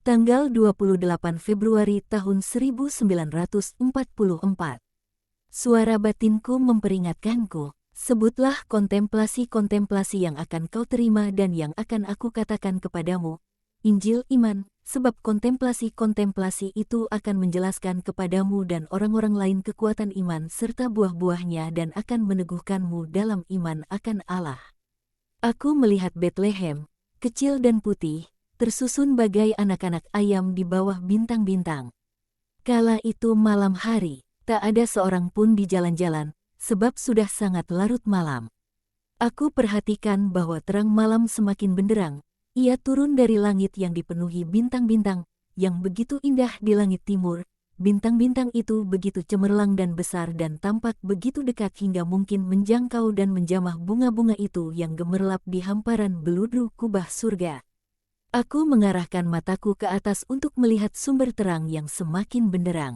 Tanggal 28 Februari tahun 1944. Suara batinku memperingatkanku, sebutlah kontemplasi-kontemplasi yang akan kau terima dan yang akan aku katakan kepadamu, Injil Iman, sebab kontemplasi-kontemplasi itu akan menjelaskan kepadamu dan orang-orang lain kekuatan iman serta buah-buahnya dan akan meneguhkanmu dalam iman akan Allah. Aku melihat Betlehem, kecil dan putih, tersusun bagai anak-anak ayam di bawah bintang-bintang. Kala itu malam hari, tak ada seorang pun di jalan-jalan, sebab sudah sangat larut malam. Aku perhatikan bahwa terang malam semakin benderang, ia turun dari langit yang dipenuhi bintang-bintang, yang begitu indah di langit timur. Bintang-bintang itu begitu cemerlang dan besar dan tampak begitu dekat hingga mungkin menjangkau dan menjamah bunga-bunga itu yang gemerlap di hamparan beludru kubah surga. Aku mengarahkan mataku ke atas untuk melihat sumber terang yang semakin benderang.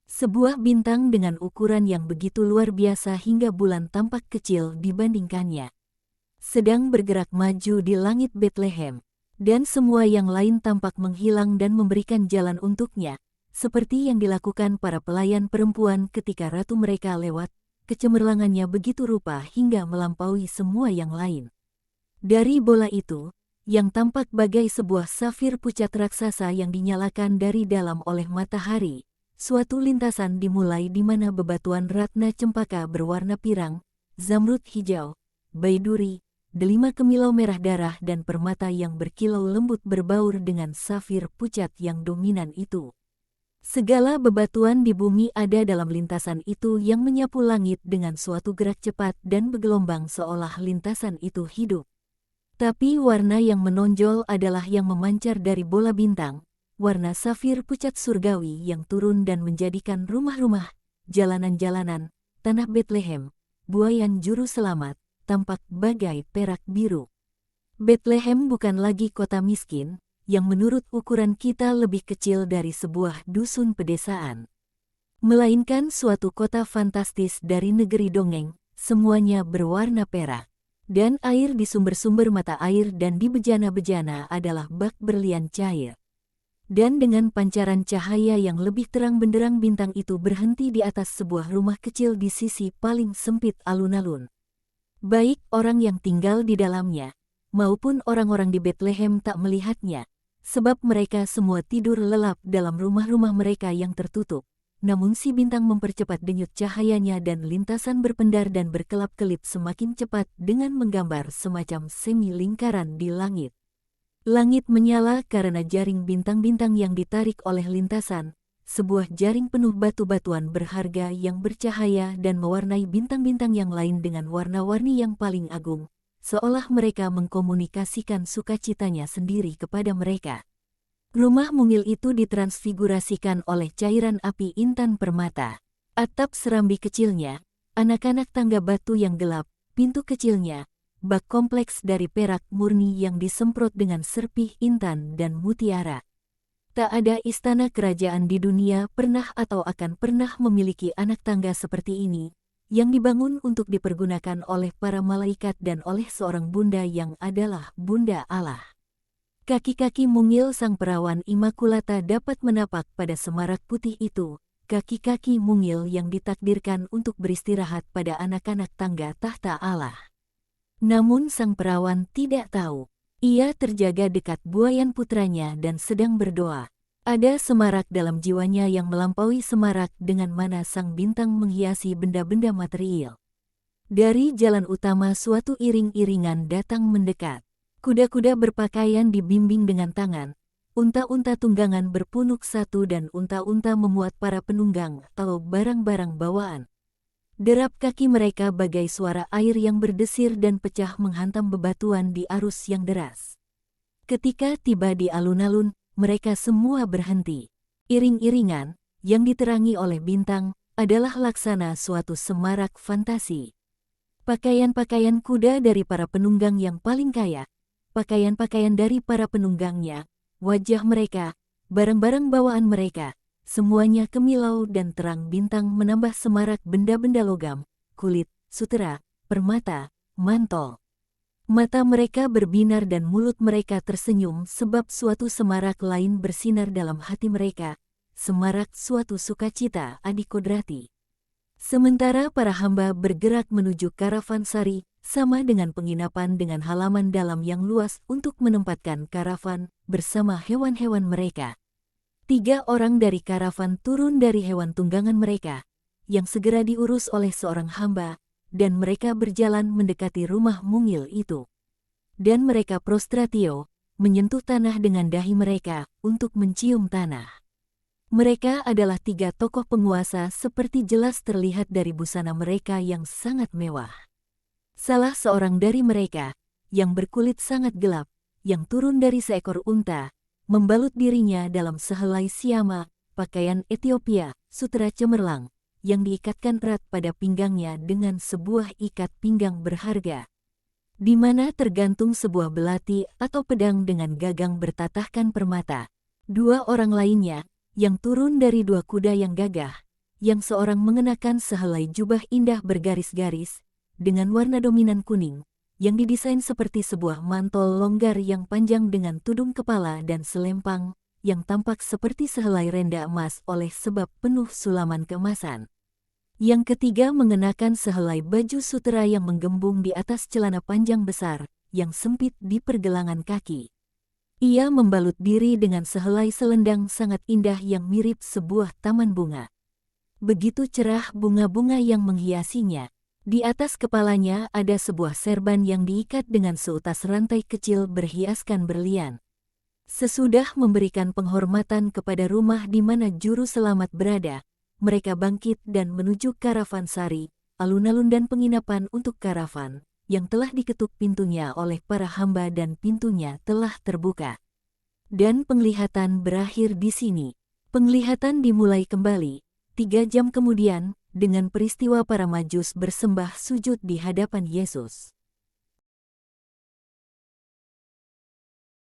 Sebuah bintang dengan ukuran yang begitu luar biasa hingga bulan tampak kecil dibandingkannya, sedang bergerak maju di langit Betlehem, dan semua yang lain tampak menghilang dan memberikan jalan untuknya, seperti yang dilakukan para pelayan perempuan ketika ratu mereka lewat. Kecemerlangannya begitu rupa hingga melampaui semua yang lain. Dari bola itu, yang tampak bagai sebuah safir pucat raksasa yang dinyalakan dari dalam oleh matahari, suatu lintasan dimulai di mana bebatuan ratna cempaka berwarna pirang, zamrud hijau, baiduri, delima kemilau merah darah dan permata yang berkilau lembut berbaur dengan safir pucat yang dominan itu. Segala bebatuan di bumi ada dalam lintasan itu yang menyapu langit dengan suatu gerak cepat dan bergelombang seolah lintasan itu hidup. Tapi warna yang menonjol adalah yang memancar dari bola bintang, warna safir pucat surgawi yang turun dan menjadikan rumah-rumah, jalanan-jalanan, tanah Betlehem, buayan juru selamat, tampak bagai perak biru. Betlehem bukan lagi kota miskin, yang menurut ukuran kita lebih kecil dari sebuah dusun pedesaan, melainkan suatu kota fantastis dari negeri dongeng, semuanya berwarna perak. Dan air di sumber-sumber mata air dan di bejana-bejana adalah bak berlian cair. Dan dengan pancaran cahaya yang lebih terang benderang bintang itu berhenti di atas sebuah rumah kecil di sisi paling sempit alun-alun. Baik orang yang tinggal di dalamnya, maupun orang-orang di Betlehem tak melihatnya, sebab mereka semua tidur lelap dalam rumah-rumah mereka yang tertutup. Namun si bintang mempercepat denyut cahayanya dan lintasan berpendar dan berkelap-kelip semakin cepat dengan menggambar semacam semi-lingkaran di langit. Langit menyala karena jaring bintang-bintang yang ditarik oleh lintasan, sebuah jaring penuh batu-batuan berharga yang bercahaya dan mewarnai bintang-bintang yang lain dengan warna-warni yang paling agung, seolah mereka mengkomunikasikan sukacitanya sendiri kepada mereka. Rumah mungil itu ditransfigurasikan oleh cairan api intan permata. Atap serambi kecilnya, anak-anak tangga batu yang gelap, pintu kecilnya, bak kompleks dari perak murni yang disemprot dengan serpih intan dan mutiara. Tak ada istana kerajaan di dunia pernah atau akan pernah memiliki anak tangga seperti ini, yang dibangun untuk dipergunakan oleh para malaikat dan oleh seorang bunda yang adalah Bunda Allah. Kaki-kaki mungil sang perawan Imakulata dapat menapak pada semarak putih itu, kaki-kaki mungil yang ditakdirkan untuk beristirahat pada anak-anak tangga tahta Allah. Namun sang perawan tidak tahu. Ia terjaga dekat buayan putranya dan sedang berdoa. Ada semarak dalam jiwanya yang melampaui semarak dengan mana sang bintang menghiasi benda-benda material. Dari jalan utama suatu iring-iringan datang mendekat. Kuda-kuda berpakaian dibimbing dengan tangan, unta-unta tunggangan berpunuk satu dan unta-unta memuat para penunggang atau barang-barang bawaan. Derap kaki mereka bagai suara air yang berdesir dan pecah menghantam bebatuan di arus yang deras. Ketika tiba di alun-alun, mereka semua berhenti. Iring-iringan, yang diterangi oleh bintang, adalah laksana suatu semarak fantasi. Pakaian-pakaian kuda dari para penunggang yang paling kaya, pakaian-pakaian dari para penunggangnya, wajah mereka, barang-barang bawaan mereka, semuanya kemilau dan terang bintang menambah semarak benda-benda logam, kulit, sutera, permata, mantel. Mata mereka berbinar dan mulut mereka tersenyum sebab suatu semarak lain bersinar dalam hati mereka, semarak suatu sukacita adikodrati. Sementara para hamba bergerak menuju karavansari, sama dengan penginapan dengan halaman dalam yang luas untuk menempatkan karavan bersama hewan-hewan mereka. 3 orang dari karavan turun dari hewan tunggangan mereka, yang segera diurus oleh seorang hamba, dan mereka berjalan mendekati rumah mungil itu. Dan mereka prostratio, menyentuh tanah dengan dahi mereka untuk mencium tanah. Mereka adalah 3 tokoh penguasa seperti jelas terlihat dari busana mereka yang sangat mewah. Salah seorang dari mereka, yang berkulit sangat gelap, yang turun dari seekor unta, membalut dirinya dalam sehelai siama, pakaian Ethiopia, sutera cemerlang, yang diikatkan erat pada pinggangnya dengan sebuah ikat pinggang berharga, di mana tergantung sebuah belati atau pedang dengan gagang bertatahkan permata. 2 orang lainnya, yang turun dari 2 kuda yang gagah, yang seorang mengenakan sehelai jubah indah bergaris-garis, dengan warna dominan kuning, yang didesain seperti sebuah mantel longgar yang panjang dengan tudung kepala dan selempang, yang tampak seperti sehelai renda emas oleh sebab penuh sulaman keemasan. Yang ketiga mengenakan sehelai baju sutera yang menggembung di atas celana panjang besar, yang sempit di pergelangan kaki. Ia membalut diri dengan sehelai selendang sangat indah yang mirip sebuah taman bunga. Begitu cerah bunga-bunga yang menghiasinya. Di atas kepalanya ada sebuah serban yang diikat dengan seutas rantai kecil berhiaskan berlian. Sesudah memberikan penghormatan kepada rumah di mana juru selamat berada, mereka bangkit dan menuju karavansari, alun-alun dan penginapan untuk karavan, yang telah diketuk pintunya oleh para hamba dan pintunya telah terbuka. Dan penglihatan berakhir di sini. Penglihatan dimulai kembali, 3 jam kemudian, dengan peristiwa para Majus bersembah sujud di hadapan Yesus.